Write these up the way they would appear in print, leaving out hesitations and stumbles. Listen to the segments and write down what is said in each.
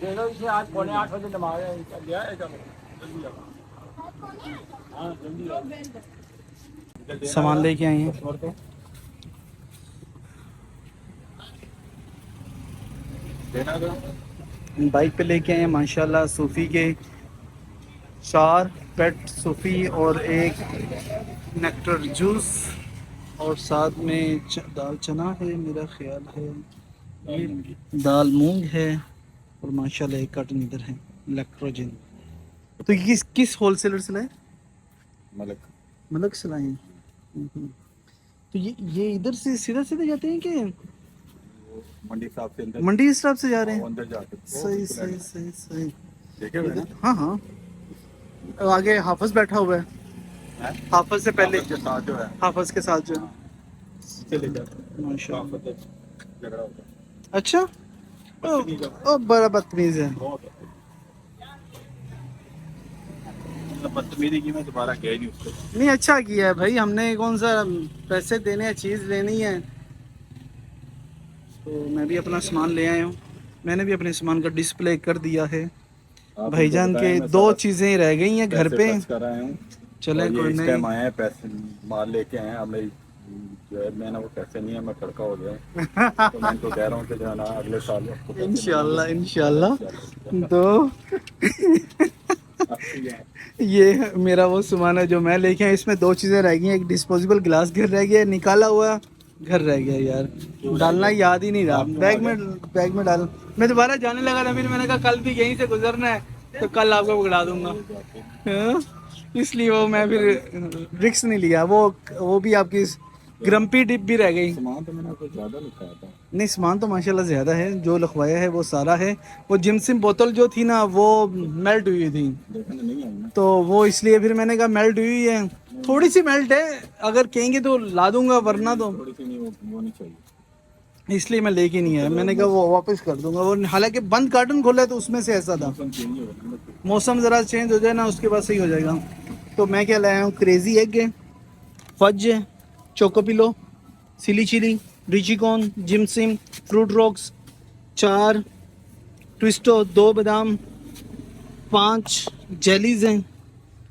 लो इसे आज 7:45 नमाज गया है। चलो जल्दी आओ। हाँ जल्दी आओ। सामान लेके आए हैं। देना था बाइक पे लेके आए हैं माशाल्लाह सूफ़ी के 4 पेट सूफ़ी और एक नेक्टर जूस और साथ में दाल चना है मेरा ख्याल है, ये दाल मूंग है और माशाल्लाह एक कार्टन इधर है इलेक्ट्रोजन। तो ये किस होल सेलर से लाए? मलक मलक से लाए हैं। तो ये इधर से सीधा सीधा जाते हैं कि मंडी साहब से अंदर मंडी इस तरफ से जा रहे हैं? अंदर जाके सही सही सही सही। देखे हुए ना हाँ हाँ, आगे हाफिज बैठा हुआ है, हैं? हाफिज से पहले के साथ जो है हाफिज के साथ जो है। चले जाते माशाल्लाह। झगड़ा होता है अच्छा बदतमीज है, ओ बड़ा बदतमीज है। बहुत बदतमीजी की मैं दोबारा गया ही नहीं उसके बाद। नहीं अच्छा किया है भाई, हमने कौन सा पैसे देने हैं, चीज़ लेनी है। तो मैं भी अपना सामान ले आया हूँ, मैंने भी अपने सामान का डिस्प्ले कर दिया है। आप भाईजान उनको के बताएं, मैं 2 सारा चीज़ें रह गई हैं घर पैसे पे। खर्च कर आया हूँ चले और ये कोई इस नहीं। टाइम आए हैं पैसे माल लेके आए हैं। अब मेरी जो है मैं ना वो पैसे नहीं है, मैं खड़का हो गया हूँ। तो मैं इनको कह रहा हूँ कि जो है ना अगले साल आपको पैसे इंशाल्लाह मिलेंगे। इंशाल्लाह। इंशाल्लाह। तो आपकी है। ये मेरा वो सामान है जो मैं लेके आया, इसमें 2 चीज़ें रह गई हैं। एक डिस्पोजेबल गिलास घर रह गया, निकाला हुआ घर रह गया यार, डालना याद ही नहीं रहा। आप क्यों आ बैग में डाल। मैं दोबारा जाने लगा था, फिर मैंने कहा कल भी यहीं से गुजरना है तो कल आपको पकड़ा दूंगा। हाँ? इसलिए वो मैं फिर रिक्स नहीं लिया। वो भी आपकी ग्रम्पी डिप भी रह गई। सामान तो मैंने आपको ज़्यादा लिखाया था। नहीं सामान तो माशाल्लाह ज़्यादा है, जो लिखवाया है वो सारा है। वो जिमसिम बोतल जो थी ना वो मेल्ट हुई थी, देखने नहीं आई ना। तो वो इसलिए फिर मैंने कहा मेल्ट हुई है, थोड़ी सी मेल्ट है, अगर कहेंगे तो ला दूंगा, वरना तो थोड़ी सी नहीं वो नहीं चाहिए। इसलिए मैं लेके नहीं आया। मैंने कहा वो वापस कर दूंगा। वो हालांकि बंद कार्टन खोला है तो उसमें से ऐसा था। मौसम चेंज हो रहा है। मौसम ज़रा चेंज हो जाए ना उसके बाद सही हो जाएगा। तो मैं क्या लाया हूँ, क्रेजी एग है, फज है, चोको पिलो, सिली चिली, रिचिकॉन, जिमसिम, फ्रूट रॉक्स, 4 ट्विस्टो, 2 बादाम, 5 जेलीज हैं,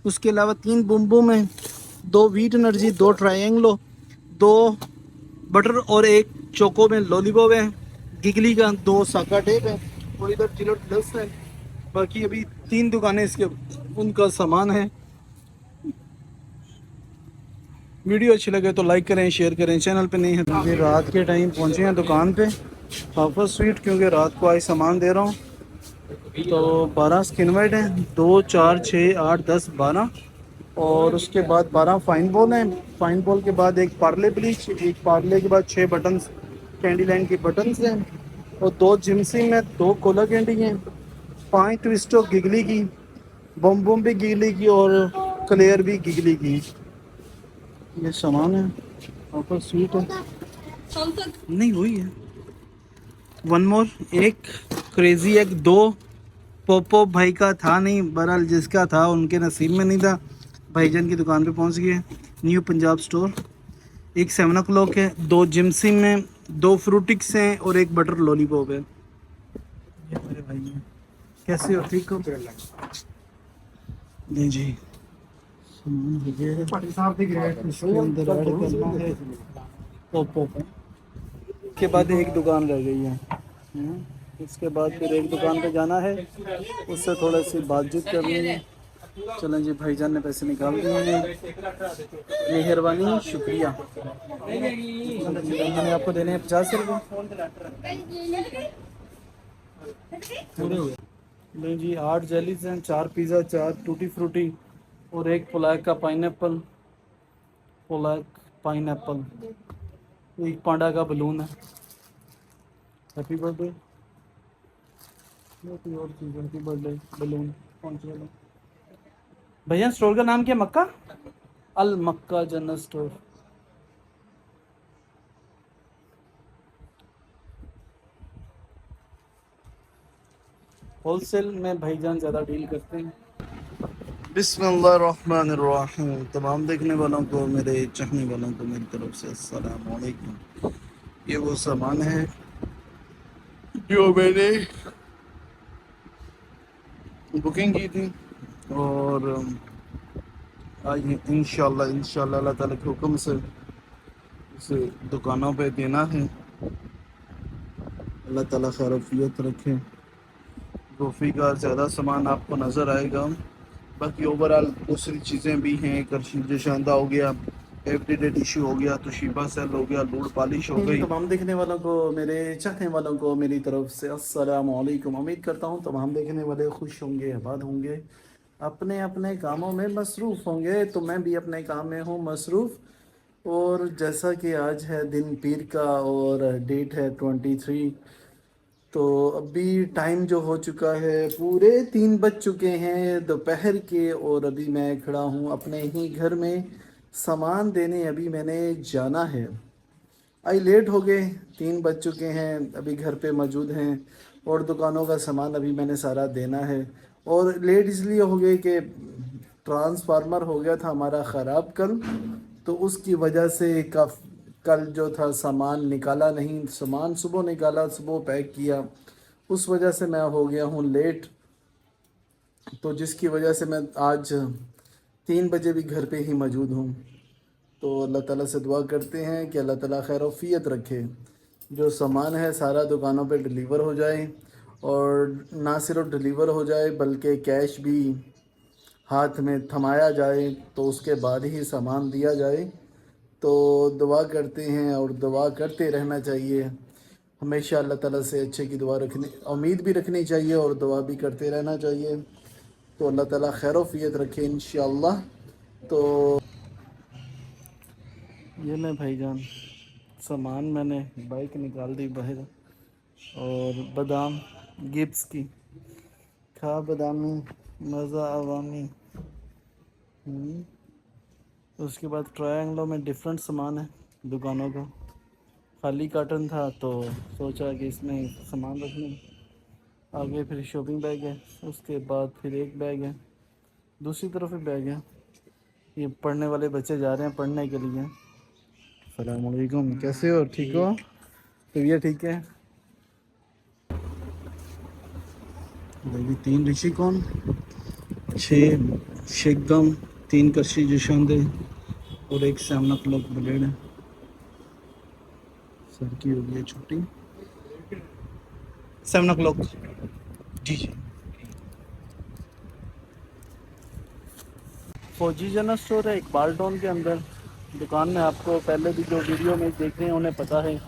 उसके अलावा 3 बुम बुम हैं, 2 वीट एनर्जी, 2 ट्रायंगलो, 2 बटर और 1 चोको में लॉलीपॉप है, गिगली का 2 साका टेप है और इधर जिलो प्लस है। बाकी अभी 3 दुकानें इसके उनका सामान है। वीडियो अच्छी लगे तो लाइक करें, शेयर करें, चैनल पे नहीं है तो। अभी रात के टाइम पहुंचे हैं दुकान पे हाफिज स्वीट, क्योंकि रात को आज सामान दे रहा हूँ। तो 12 स्किन वाइट हैं, 2 4 6 8 10 12 और उसके बाद 12 फाइन बॉल हैं। फाइन बॉल के बाद एक पार्ले ब्लीच, एक पार्ले के बाद 6 बटन्स कैंडी लाइन की बटन्स हैं और 2 जिमसिम है, 2 कोला कैंडी हैं, 5 ट्विस्टो गिगली की, बम बम भी गिगली की और क्लियर भी गिगली की। ये सामान है, ऊपर स्वीट है नहीं वही है। 1 मोर, एक क्रेजी एग, 2 पोपो भाई का था नहीं, बहरहाल जिसका था उनके नसीब में नहीं था। भाईजान की दुकान पे पहुंच गए, न्यू पंजाब स्टोर। एक 7 o'clock है, 2 जिमसिम में, 2 फ्रूटिक्स हैं और 1 बटर लॉलीपॉप है। ये मेरे भाई हैं, कैसे हो, ठीक हो? नहीं जी सामान हो गया है, इसके अंदर ऐड करना है पोपो। के बाद एक दुकान रह गई है, इसके बाद फिर एक दुकान पे जाना है, उससे थोड़ी सी बातचीत करनी है। चलें जी, भाईजान ने पैसे निकाल दिए हैं, मेहरबानी शुक्रिया। मैंने आपको देने हैं 50 रुपये। नहीं जी 8 जेलीज हैं, 4 पिज़्ज़ा, 4 टूटी फ्रूटी और 1 पोलैक का पाइनएप्पल, पोलैक पाइनएप्पल, एक पांडा का बलून है, हैप्पी बर्थडे। कोई और चीज़, हैप्पी बर्थडे बलून कौन सी वाला? भैया स्टोर का नाम क्या? मक्का अल मक्का जनरल स्टोर। होलसेल में भाईजान ज़्यादा डील करते हैं। बिस्मिल्लाहिर्रहमानिर्रहीम। तमाम देखने वालों को, मेरे चाहने वालों को मेरी तरफ से अस्सलाम वालेकुम। ये वो सामान है जो मैंने बुकिंग की थी और आज इंशाल्लाह अल्लाह ताला के हुक्म से इसे दुकानों पे देना है। अल्लाह ताला खैरियत रखे। कॉफ़ी का ज़्यादा सामान आपको नज़र आएगा, बाकी ओवरऑल दूसरी चीज़ें भी हैं। करशी शांदा हो गया, एवरीडे टिश्यू हो गया, तोशीबा सेल हो गया, लूड पॉलिश हो गई। तमाम देखने वालों को, मेरे चाहने वालों को मेरी तरफ से अस्सलाम वालेकुम। उम्मीद करता हूँ तमाम देखने वाले खुश होंगे, आबाद होंगे, अपने अपने कामों में मसरूफ़ होंगे। तो मैं भी अपने काम में हूँ मसरूफ़। और जैसा कि आज है दिन पीर का और डेट है 23, तो अभी टाइम जो हो चुका है पूरे 3 बज चुके हैं दोपहर के। और अभी मैं खड़ा हूँ अपने ही घर में सामान देने। अभी मैंने जाना है, आई लेट हो गए, 3 बज चुके हैं, अभी घर पे मौजूद हैं और दुकानों का सामान अभी मैंने सारा देना है। और लेट इसलिए हो गए कि ट्रांसफार्मर हो गया था हमारा ख़राब कल, तो उसकी वजह से कल जो था सामान निकाला नहीं। सामान सुबह निकाला, सुबह पैक किया, उस वजह से मैं हो गया हूँ लेट। तो जिसकी वजह से मैं आज 3 बजे भी घर पे ही मौजूद हूँ। तो अल्लाह ताला से दुआ करते हैं कि अल्लाह ताला खैरोफियत रखे, जो सामान है सारा दुकानों पे डिलीवर हो जाए, और ना सिर्फ डिलीवर हो जाए बल्कि कैश भी हाथ में थमाया जाए, तो उसके बाद ही सामान दिया जाए। तो दुआ करते हैं और दुआ करते रहना चाहिए हमेशा। अल्लाह ताला से अच्छे की दुआ रखनी, उम्मीद भी रखनी चाहिए और दुआ भी करते रहना चाहिए। तो अल्लाह ताला खैरोफियत रखे इंशाअल्लाह। तो ये ले भाईजान, सामान मैंने बाइक निकाल दी बाहर, और बादाम गिब्स की, खा बादामी मज़ा अवामी। उसके बाद ट्रायंगलों में डिफरेंट सामान है दुकानों का। खाली कार्टन था तो सोचा कि इसमें सामान रख लूँ। आगे फिर शॉपिंग बैग है, उसके बाद फिर एक बैग है, दूसरी तरफ भी बैग है। ये पढ़ने वाले बच्चे जा रहे हैं पढ़ने के लिए। अस्सलाम वालेकुम, कैसे हो? ठीक हो? तबीयत ठीक है? भाई 3 ऋषि कौन, 6 शेखदम, 3 करशी जुशांदे और एक सामना क्लॉक ब्लेड है। सर की हो गई है छुट्टी। 7 o'clock जी। फौजी जनरल स्टोर है इकबाल टाउन के अंदर। दुकान में आपको पहले भी जो वीडियो में देख रहे हैं उन्हें पता है,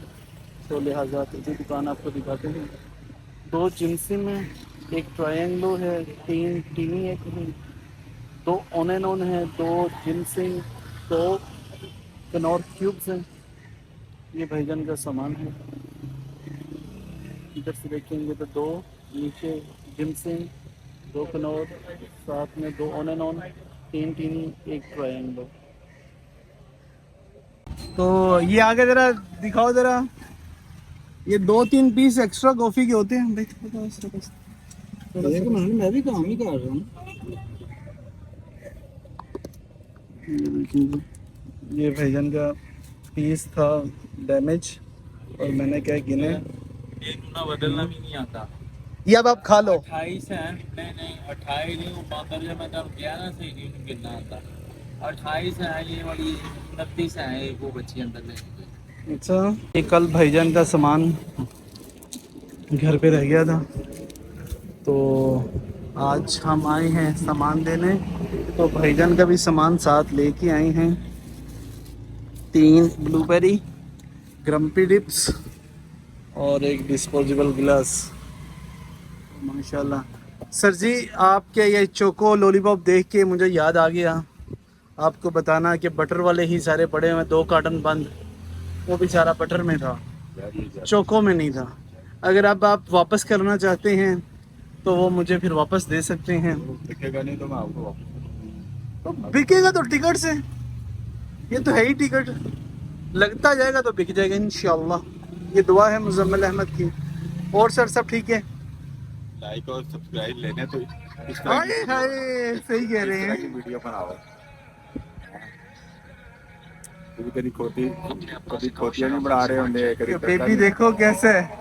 तो लिहाजा तो ये दुकान आपको दिखाते हैं। 2 जिनसी में, एक ट्रायंगलो है, 3 टीनी एक है, 2 ऑन एंड ऑन है, 2 जिनसिंग, 2 कनौर क्यूब्स हैं। ये भाईजान का सामान है। इधर से देखेंगे तो 2 नीचे जिनसिंग, 2 कनौर, साथ में 2 ऑन एंड ऑन, 3 टीनी, एक ट्रायंगलो। तो ये आगे जरा दिखाओ जरा, ये 2-3 पीस एक्स्ट्रा कॉफ़ी के होते हैं। मैं भी काम ही कर रहा हूँ। ये भाईजान का पीस था डैमेज, और मैंने क्या गिने, बदलना भी नहीं आता। ये अब आप खा लो। 28 है, नहीं 28 नहीं, वो बातर जब मैं तब गया ना सही नहीं गिनना आता। 28 है ये वाली, 29 है वो बच्ची अंदर ले। अच्छा, ये कल भाईजान का सामान घर पे रह गया था, तो आज हम आए हैं सामान देने। तो भाईजान का भी सामान साथ लेके आए हैं। 3 ब्लूबेरी ग्रम्पी डिप्स और एक डिस्पोजेबल गिलास। माशाल्लाह। सर जी, आपके ये चोको लॉलीपॉप देख के मुझे याद आ गया आपको बताना कि बटर वाले ही सारे पड़े हुए, 2 कार्टन बंद, वो भी सारा बटर में था, चोको में नहीं था। अगर अब आप वापस करना चाहते हैं तो वो मुझे फिर वापस दे सकते हैं। दिखेगा नहीं तो मैं आपको तो बिकेगा तो टिकट से, ये तो है ही टिकट, लगता जाएगा तो बिक जाएगा इंशाल्लाह। ये दुआ है मुजम्मिल अहमद की। और सर सब ठीक है? लाइक और सब्सक्राइब लेने तो हाय हाय, सही कह रहे हैं। वीडियो बनाओ। कभी खोतियां नहीं बना रहे होंगे, कभी बेबी देखो कैसे है।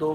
2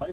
375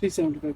375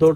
2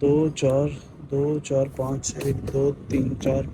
2 4 2 4 5 1 2 3 4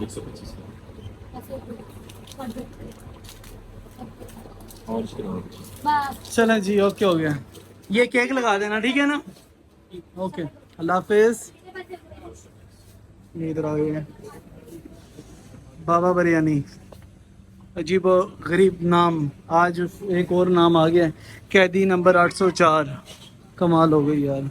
125. और शुरू बस चलें जी, ओके हो गया। ये केक लगा देना, ठीक है ना? ओके, अल्लाह हाफिज़। ये इधर आ गए बाबा बिरयानी, अजीब व गरीब नाम। आज एक और नाम आ गया है, कैदी नंबर 804। कमाल हो गई यार।